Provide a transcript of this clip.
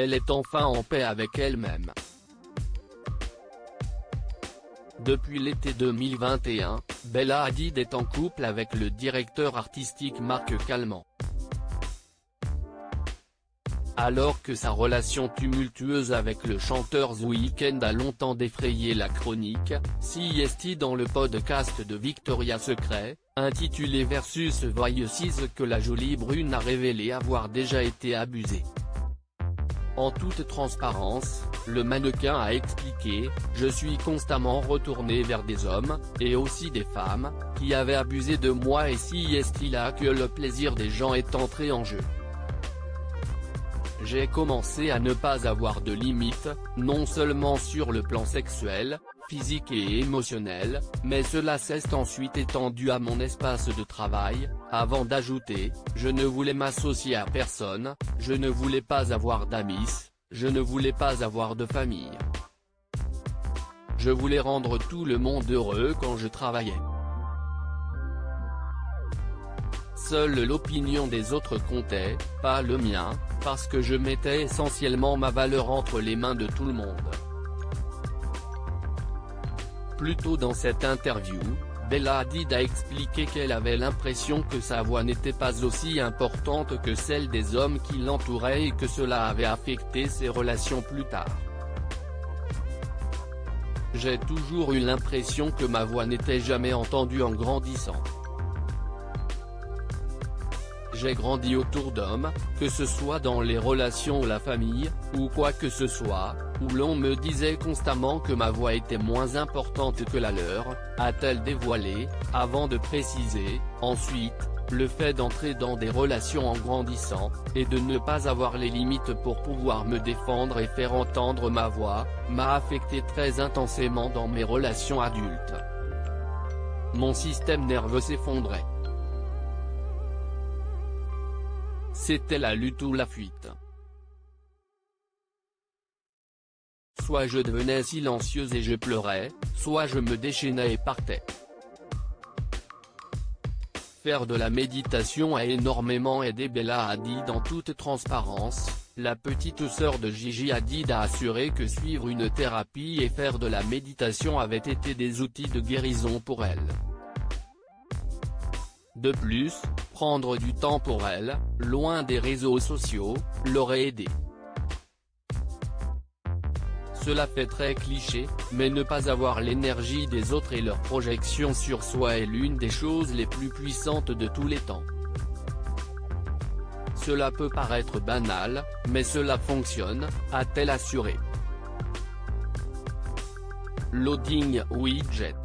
Elle est enfin en paix avec elle-même. Depuis l'été 2021, Bella Hadid est en couple avec le directeur artistique Marc Calman. Alors que sa relation tumultueuse avec le chanteur The Weeknd a longtemps défrayé la chronique, CST dans le podcast de Victoria's Secret, intitulé Versus Voices, que la jolie brune a révélé avoir déjà été abusée. En toute transparence, le mannequin a expliqué « Je suis constamment retourné vers des hommes, et aussi des femmes, qui avaient abusé de moi et si est-il là que le plaisir des gens est entré en jeu. J'ai commencé à ne pas avoir de limites, non seulement sur le plan sexuel, physique et émotionnel, mais cela s'est ensuite étendu à mon espace de travail, avant d'ajouter, je ne voulais m'associer à personne, je ne voulais pas avoir d'amis, je ne voulais pas avoir de famille. Je voulais rendre tout le monde heureux quand je travaillais. Seule l'opinion des autres comptait, pas le mien, parce que je mettais essentiellement ma valeur entre les mains de tout le monde. » Plus tôt dans cette interview, Bella Hadid a expliqué qu'elle avait l'impression que sa voix n'était pas aussi importante que celle des hommes qui l'entouraient et que cela avait affecté ses relations plus tard. « J'ai toujours eu l'impression que ma voix n'était jamais entendue en grandissant. J'ai grandi autour d'hommes, que ce soit dans les relations ou la famille, ou quoi que ce soit, où l'on me disait constamment que ma voix était moins importante que la leur, a-t-elle dévoilé, avant de préciser, ensuite, le fait d'entrer dans des relations en grandissant, et de ne pas avoir les limites pour pouvoir me défendre et faire entendre ma voix, m'a affecté très intensément dans mes relations adultes. Mon système nerveux s'effondrait. C'était la lutte ou la fuite. Soit je devenais silencieuse et je pleurais, soit je me déchaînais et partais. Faire de la méditation a énormément aidé Bella Hadid. En toute transparence, la petite sœur de Gigi Hadid a assuré que suivre une thérapie et faire de la méditation avaient été des outils de guérison pour elle. De plus, prendre du temps pour elle, loin des réseaux sociaux, l'aurait aidé. Cela fait très cliché, mais ne pas avoir l'énergie des autres et leur projection sur soi est l'une des choses les plus puissantes de tous les temps. Cela peut paraître banal, mais cela fonctionne, a-t-elle assuré. Loading widget.